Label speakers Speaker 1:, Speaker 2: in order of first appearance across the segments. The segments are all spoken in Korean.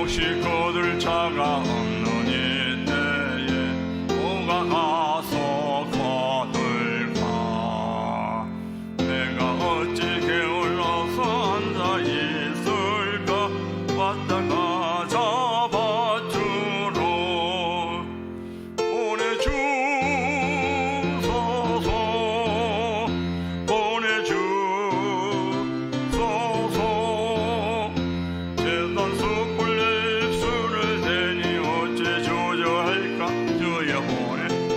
Speaker 1: 혹시 거둘 자가 없는 이때에 누가 가서 거둘까? 내가 어찌 게을러서 앉아 있을까? 왔다가 잡아주러 보내주소서, 보내주소서. 재단 숯불 입술을 대니 어찌 조져할까? 주여 보내주소서.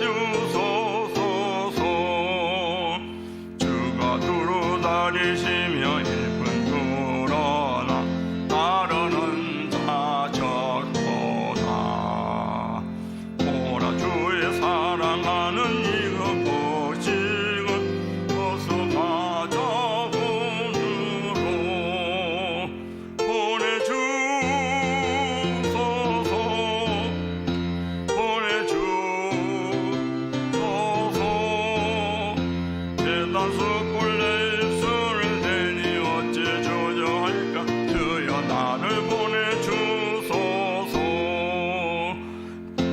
Speaker 1: 주가 두루 다니시며 일꾼 그러나 따르는 자 적도다. 보라 주의 사랑하는 이거 보시고 어서 가자군으로 보내주소서, 보내주소서. 재단 숯불 내 입술을 대니 어찌 조져할까? 주여 나를 보내주소서.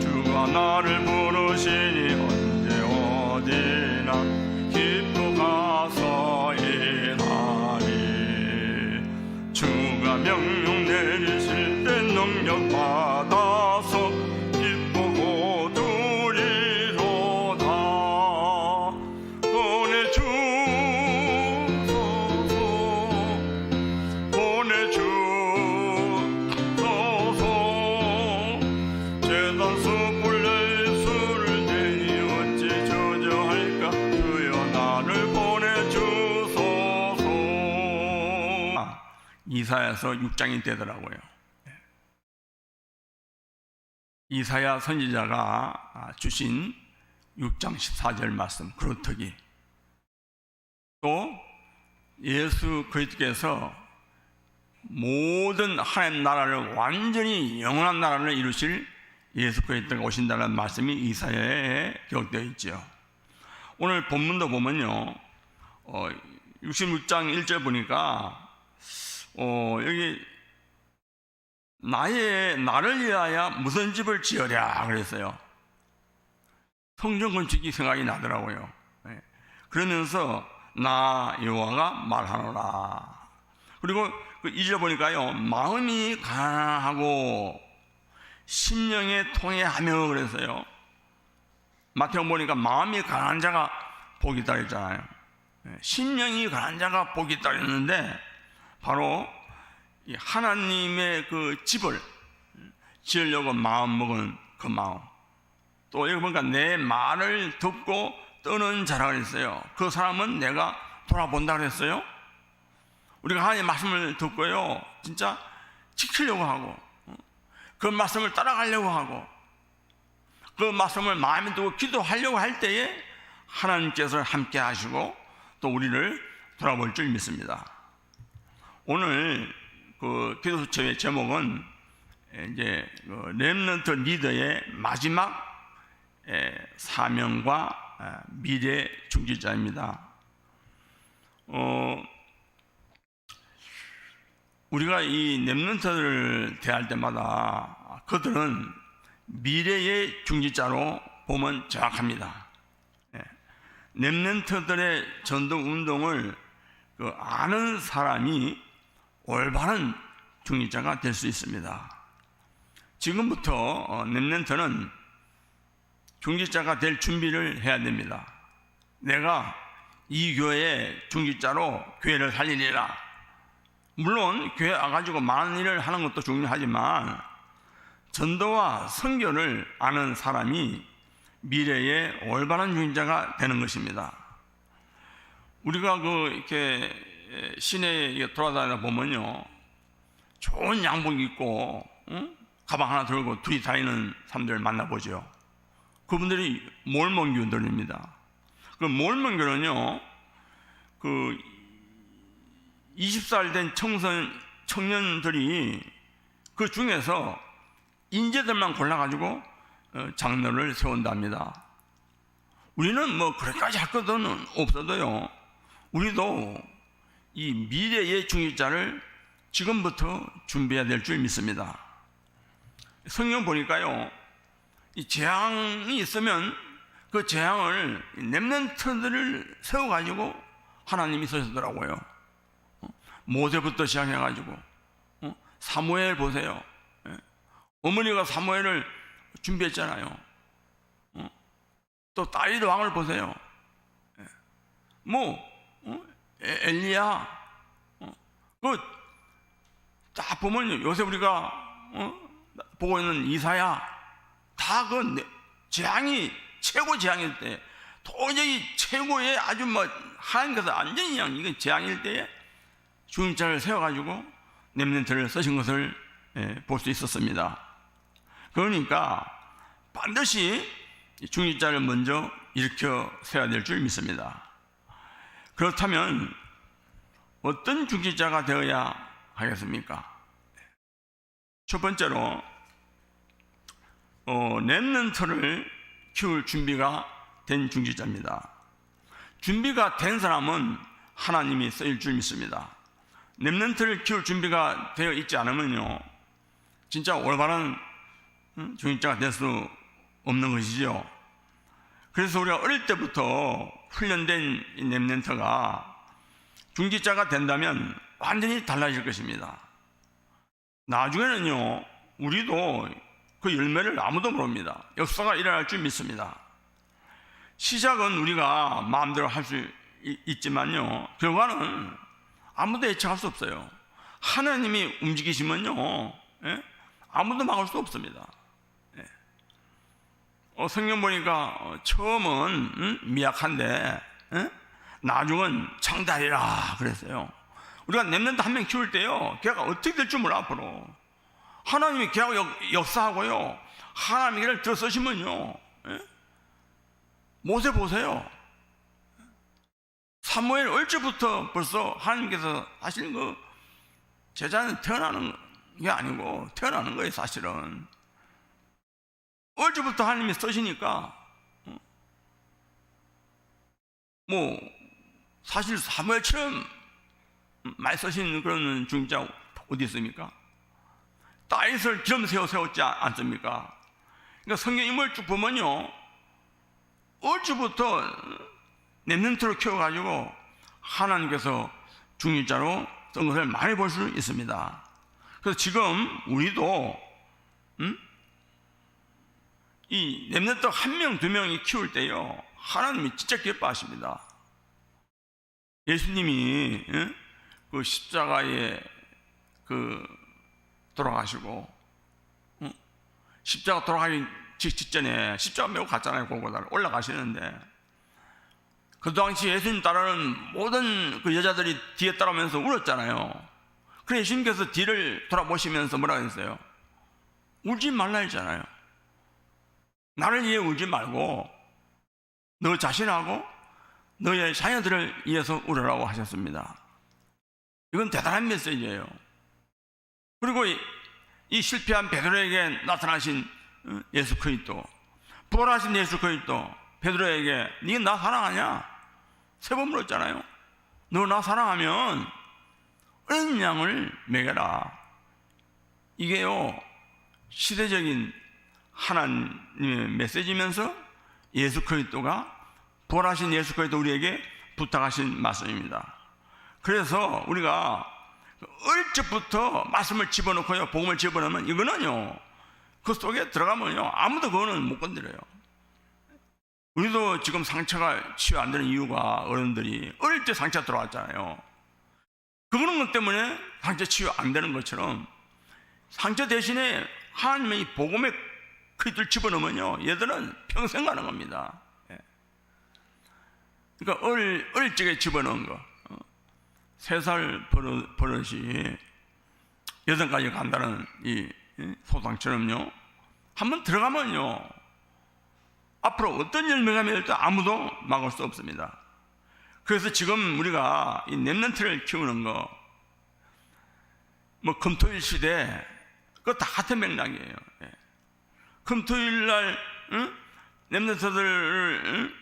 Speaker 1: 주가 나를 부르시니 언제 어디나 기쁘 가서 일하리. 주가 명령 내리실 때 능력 받아서 기쁘고 두리로다. 보내주소서, 보내주소서. 재단 숯불 내 입술을 대니 어찌 조져할까? 주여 나를 보내주소서. 이사야서 6장이 되더라고요. 이사야 선지자가 주신 6장 14절 말씀, 그렇더기. 또 예수 그리스도께서 모든 하나님 나라를 완전히 영원한 나라를 이루실 예수 그리스도가 오신다는 말씀이 이사야에 기록되어 있죠. 오늘 본문도 보면요, 66장 1절 보니까 여기 나를 위하여 무슨 집을 지으랴 그랬어요. 성전 건축이 생각이 나더라고요. 그러면서 나 여호와가 말하노라. 그리고 그 2절 보니까요, 마음이 가난하고 심령에 통해하며 그랬어요. 마태복음 보니까 마음이 가난한 자가 복이 있다 그랬잖아요. 심령이 가난한 자가 복이 있다 그랬는데, 바로 하나님의 그 집을 지으려고 마음 먹은 그 마음. 또 여기 보니까 내 말을 듣고 떠는 자라 그랬어요. 그 사람은 내가 돌아본다 그랬어요. 우리가 하나님의 말씀을 듣고요, 진짜 지키려고 하고, 그 말씀을 따라가려고 하고, 그 말씀을 마음에 두고 기도하려고 할 때에 하나님께서 함께 하시고 또 우리를 돌아볼 줄 믿습니다. 오늘 그 기도 수첩의 제목은 이제 렘넌트 리더의 마지막 사명과 미래 중지자입니다. 우리가 이 렘넌트들을 대할 때마다 그들은 미래의 중지자로 보면 정확합니다. 렘넌트들의 전도 운동을 아는 사람이 올바른 중지자가 될 수 있습니다. 지금부터 렘넌트는 중지자가 될 준비를 해야 됩니다. 내가 이 교회의 중지자로 교회를 살리리라. 물론 교회 와가지고 많은 일을 하는 것도 중요하지만 전도와 선교를 아는 사람이 미래의 올바른 중지자가 되는 것입니다. 우리가 이렇게 시내에 돌아다니다 보면요, 좋은 양복 입고 가방 하나 들고 둘이 다니는 사람들 만나보죠. 그분들이 몰몬교들입니다. 그 몰몬교는요, 20살 된 청년들이 그 중에서 인재들만 골라가지고 장로를 세운답니다. 우리는 뭐 그렇게까지 할 것은 없어도요, 우리도 이 미래의 중직자를 지금부터 준비해야 될 줄 믿습니다. 성경 보니까요, 이 재앙이 있으면 그 재앙을 렘넌트들을 세워가지고 하나님이 쓰시더라고요. 모세부터 시작해가지고 사무엘 보세요. 어머니가 사무엘을 준비했잖아요. 또 다윗 왕을 보세요. 엘리야, 딱 보면 요새 우리가 보고 있는 이사야, 다 재앙이 최고 재앙일 때, 도저히 최고의 아주 하나님께서 완전히 이건 재앙일 때에 중임자를 세워가지고 렘넌트를 쓰신 것을 볼 수 있었습니다. 그러니까 반드시 중임자를 먼저 일으켜 세워야 될 줄 믿습니다. 그렇다면 어떤 중직자가 되어야 하겠습니까? 첫 번째로 렘넌트를 키울 준비가 된 중직자입니다. 준비가 된 사람은 하나님이 쓰일 줄 믿습니다. 렘넌트를 키울 준비가 되어 있지 않으면요, 진짜 올바른 중직자가 될 수 없는 것이죠. 그래서 우리가 어릴 때부터 훈련된 렘넌트가 중직자가 된다면 완전히 달라질 것입니다. 나중에는요, 우리도 그 열매를 아무도 모릅니다. 역사가 일어날 줄 믿습니다. 시작은 우리가 마음대로 할 수 있지만요, 결과는 아무도 예측할 수 없어요. 하나님이 움직이시면요, 아무도 막을 수 없습니다. 성경 보니까 처음은 미약한데 나중은 창달이라 그랬어요. 우리가 렘넌트 한 명 키울 때요, 걔가 어떻게 될 줄 몰라. 앞으로 하나님이 걔하고 역사하고요, 하나님이 걔를 들어 쓰시면요, 모세 보세요. 사무엘 얼추부터 벌써 하나님께서 사실 제자는 태어나는 게 아니고 태어나는 거예요. 사실은 얼추부터 하나님이 쓰시니까 사실 사무엘처럼 많이 쓰시는 그런 중직자 어디 있습니까? 다윗을 기름 세웠지 않습니까? 그러니까 성경 인물 쭉 보면요, 얼추부터 렘넌트로 키워가지고 하나님께서 중직자로 쓴 것을 많이 볼 수 있습니다. 그래서 지금 우리도 이 렘넌트 한 명, 두 명이 키울 때요, 하나님이 진짜 기뻐하십니다. 예수님이 그 십자가에 돌아가시고 십자가 돌아가기 직전에 십자가 메고 갔잖아요. 골고다를 올라가시는데 그 당시 예수님 따르는 모든 그 여자들이 뒤에 따라오면서 울었잖아요. 그래서 예수님께서 뒤를 돌아보시면서 뭐라고 했어요? 울지 말라 했잖아요. 나를 위해 울지 말고 너 자신하고 너의 자녀들을 위해서 울으라고 하셨습니다. 이건 대단한 메시지예요. 그리고 이 실패한 베드로에게 나타나신 예수 그리스도, 부활하신 예수 그리스도, 베드로에게 네가 나 사랑하냐? 세 번 물었잖아요. 너 나 사랑하면 어린 양을 먹여라. 이게요, 시대적인 하나님의 메시지면서 예수 그리스도가, 부활하신 예수 그리스도 우리에게 부탁하신 말씀입니다. 그래서 우리가 어릴 적부터 말씀을 집어넣고요, 복음을 집어넣으면 이거는요, 그 속에 들어가면요, 아무도 그거는 못 건드려요. 우리도 지금 상처가 치유 안 되는 이유가 어른들이 어릴 때 상처 들어왔잖아요. 그런 것 때문에 상처 치유 안 되는 것처럼 상처 대신에 하나님의 이 복음의 그들 집어넣으면요, 얘들은 평생 가는 겁니다. 그러니까 어릴 적에 집어넣은 거, 3살 버릇이 8까지 간다는 이 소상처럼요, 한번 들어가면요, 앞으로 어떤 열매가 맺을지 아무도 막을 수 없습니다. 그래서 지금 우리가 이 렘넌트를 키우는 거, 금토일 시대, 그거 다 같은 맥락이에요. 금토일 날, 렘넌트들을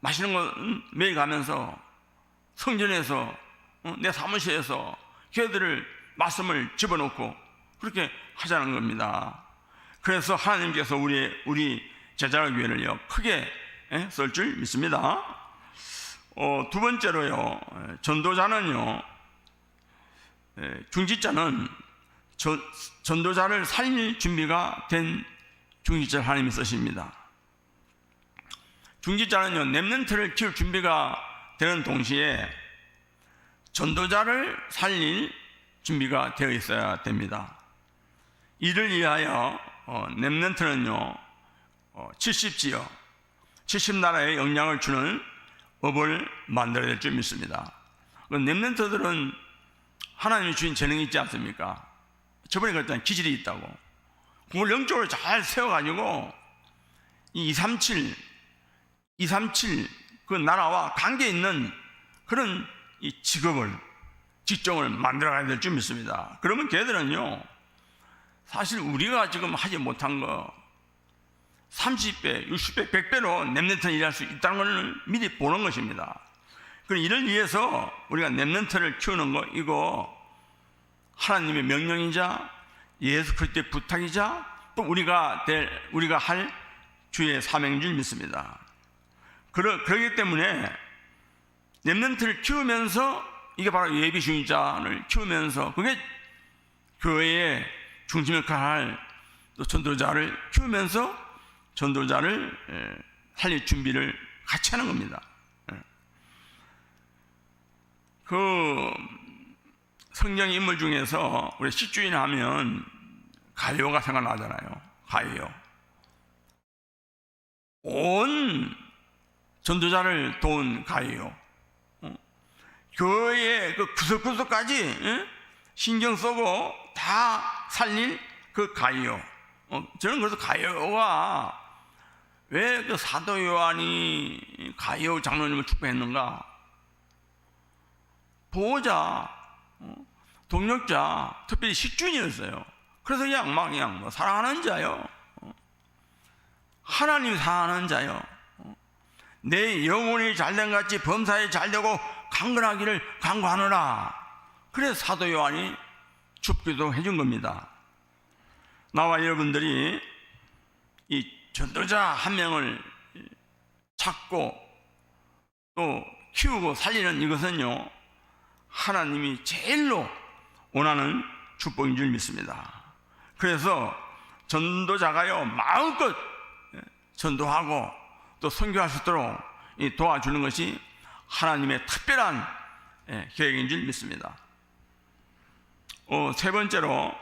Speaker 1: 맛있는 거 매일 가면서 성전에서 내 사무실에서 걔들을 말씀을 집어넣고 그렇게 하자는 겁니다. 그래서 하나님께서 우리 제자의 교회를요 크게 쓸 줄 믿습니다. 두 번째로요, 전도자는요, 중직자는 전도자를 살릴 준비가 된 중직자를 하나님이 쓰십니다. 중직자는요, 렘넌트를 키울 준비가 되는 동시에 전도자를 살릴 준비가 되어 있어야 됩니다. 이를 위하여 렘넌트는요 70지역 70나라에 영향을 주는 업을 만들어야 될 줄 믿습니다. 렘넌트들은 하나님이 주신 재능이 있지 않습니까? 저번에 그랬잖아요. 기질이 있다고. 그걸 영적으로 잘 세워가지고 이 237 그 나라와 관계 있는 그런 이 직종을 만들어가야 될 줄 믿습니다. 그러면 걔들은요, 사실 우리가 지금 하지 못한 거 30배, 60배, 100배로 렘넌트는 일할 수 있다는 것을 미리 보는 것입니다. 그럼 이를 위해서 우리가 렘넌트를 키우는 거, 이거 하나님의 명령이자 예수 그리스도의 부탁이자 또 우리가 할 주의 사명인 줄 믿습니다. 그렇기 때문에 렘넌트를 키우면서, 이게 바로 예비 중직자를 키우면서, 그게 교회의 중심 역할을 할 또 전도자를 키우면서 전도자를 살릴 준비를 같이 하는 겁니다. 그 성경 인물 중에서 우리 시주인 하면 가이오가 생각나잖아요. 가이오. 온 전도자를 도운 가이오. 교회의 그 구석구석까지 신경 쓰고 다 살릴 그 가이오. 저는 그래서 가이오가 왜 그 사도 요한이 가이오 장로님을 축복했는가? 보호자, 동력자, 특별히 식주인이었어요. 그래서 그냥 뭐 사랑하는 자요, 하나님 사랑하는 자요, 내 영혼이 잘된 같이 범사에 잘되고 강건하기를 간구하노라. 그래서 사도 요한이 축복도 해준 겁니다. 나와 여러분들이 이 전도자 한 명을 찾고 또 키우고 살리는 이것은요, 하나님이 제일로 원하는 축복인 줄 믿습니다. 그래서 전도자가요 마음껏 전도하고 또 선교할 수 있도록 도와주는 것이 하나님의 특별한 계획인 줄 믿습니다. 세 번째로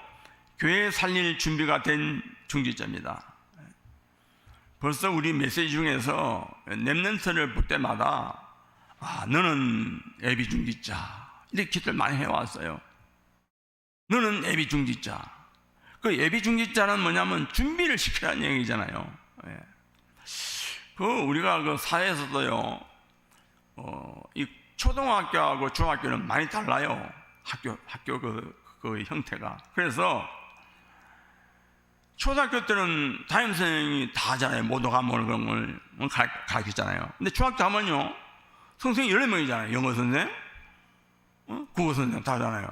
Speaker 1: 교회 살릴 준비가 된 중직자입니다. 벌써 우리 메시지 중에서 렘넌트를 볼 때마다 너는 예비 중직자 이렇게 기도를 많이 해왔어요. 너는 예비 중직자. 그 예비 중직자는 뭐냐면 준비를 시키라는 얘기잖아요. 우리가 그 사회에서도요, 이 초등학교하고 중학교는 많이 달라요. 학교 그 형태가. 그래서 초등학교 때는 담임선생님이 다 하잖아요. 모든 과목을 가르치잖아요. 근데 중학교 하면요, 선생님이 14명이잖아요. 영어 선생, 국어 선생 다 하잖아요.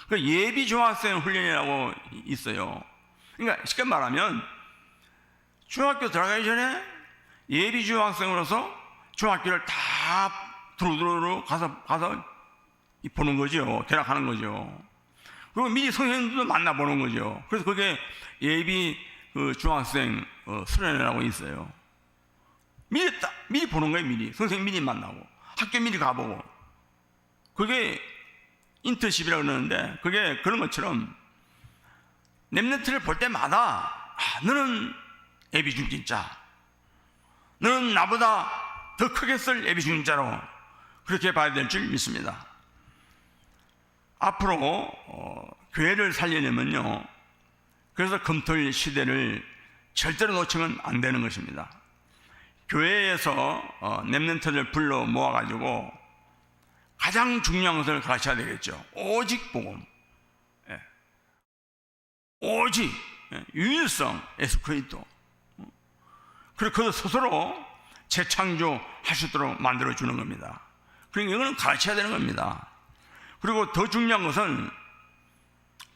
Speaker 1: 그 예비 중학생 훈련이라고 있어요. 그러니까 쉽게 말하면 중학교 들어가기 전에 예비 중학생으로서 중학교를 다 두루두루 가서 보는 거죠. 대학하는 거죠. 그리고 미리 선생님들도 만나보는 거죠. 그래서 그게 예비 중학생 수련회라고 있어요. 미리 보는 거예요. 미리 선생님 미리 만나고 학교 미리 가보고, 그게 인턴십이라고 그러는데, 그게 그런 것처럼 렘넌트를 볼 때마다 너는 예비 중직자, 너는 나보다 더 크게 쓸 예비 중직자로 그렇게 봐야 될 줄 믿습니다. 앞으로 교회를 살리려면요, 그래서 금토일 시대를 절대로 놓치면 안 되는 것입니다. 교회에서 렘넌트를 불러 모아가지고 가장 중요한 것을 가르쳐야 되겠죠. 오직 복음, 오직 유일성 예수 그리스도. 그리고 그 스스로 재창조할 수 있도록 만들어주는 겁니다. 그러니까 이거는 가르쳐야 되는 겁니다. 그리고 더 중요한 것은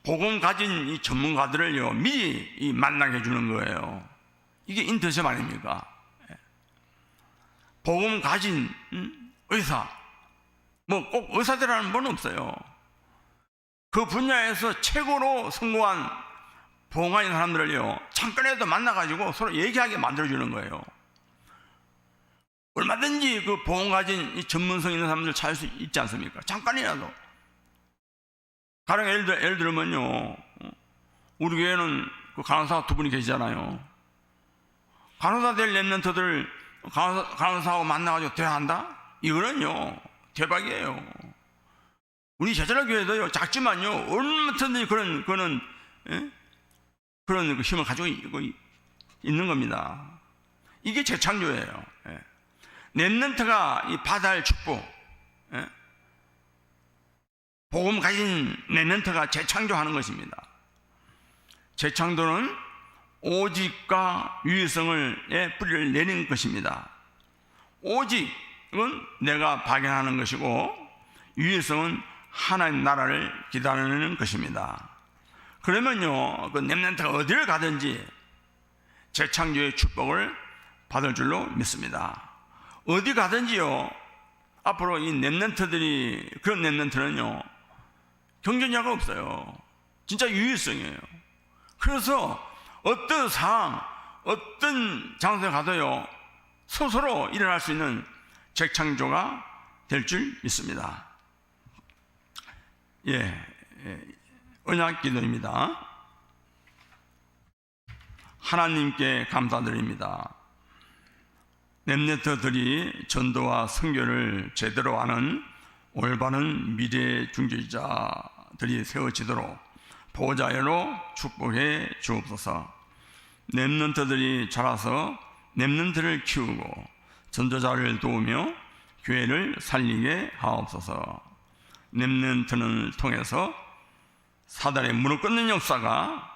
Speaker 1: 복음 가진 이 전문가들을요 미리 이 만나게 해주는 거예요. 이게 인터셉 아닙니까? 복음 가진 의사, 뭐 꼭 의사들이라는 분 없어요. 그 분야에서 최고로 성공한 복음가진 사람들을요 잠깐이라도 만나가지고 서로 얘기하게 만들어주는 거예요. 얼마든지 그 복음 가진 이 전문성 있는 사람들 찾을 수 있지 않습니까? 잠깐이라도. 가령 예를 들면요, 우리 교회는 그 간호사 두 분이 계시잖아요. 간호사 될 랩런트들 간호사하고 만나가지고 대화한다? 이거는요 대박이에요. 우리 제자라 교회도요 작지만요 얼마든지 그런 그 힘을 가지고 있는 겁니다. 이게 재창조예요. 랩런트가 이 받아야 축복, 복음 가진 랩런트가 재창조하는 것입니다. 재창조는 오직과 유일성의 뿌리를 내리는 것입니다. 오직은 내가 발견하는 것이고 유일성은 하나님 나라를 기다리는 것입니다. 그러면요 그 렘넌트가 어디를 가든지 재창조의 축복을 받을 줄로 믿습니다. 어디 가든지요 앞으로 이 렘넌트들이, 그런 렘넌트는요 경쟁자가 없어요. 진짜 유일성이에요. 그래서 어떤 상황, 어떤 장소에 가도요 스스로 일어날 수 있는 재창조가 될 줄 믿습니다. 언약 기도입니다. 하나님께 감사드립니다. 렘넌트들이 전도와 선교를 제대로 하는 올바른 미래 중재자들이 세워지도록 보좌로 축복해 주옵소서. 렘넌트들이 자라서 렘넌트를 키우고 전도자를 도우며 교회를 살리게 하옵소서. 렘넌트를 통해서 사단의 무릎 꿇는 역사가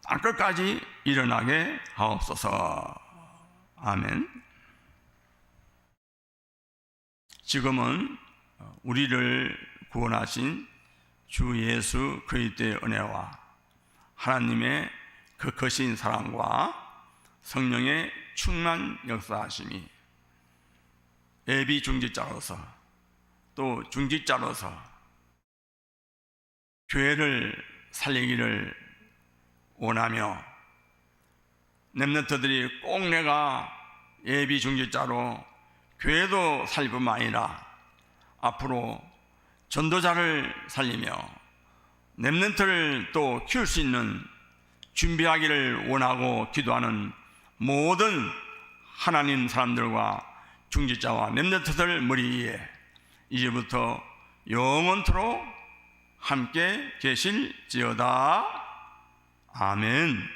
Speaker 1: 땅끝까지 일어나게 하옵소서. 아멘. 지금은 우리를 구원하신 주 예수 그리스도의 은혜와 하나님의 그 거신 사랑과 성령의 충만 역사하심이 예비 중직자로서 또 중직자로서 교회를 살리기를 원하며 렘넌트들이 꼭 내가 예비 중직자로 교회도 살릴 뿐만 아니라 앞으로 전도자를 살리며 렘넌트를 또 키울 수 있는 준비하기를 원하고 기도하는 모든 하나님 사람들과 중직자와 렘넌트들 머리 위에 이제부터 영원토록 함께 계실지어다. 아멘.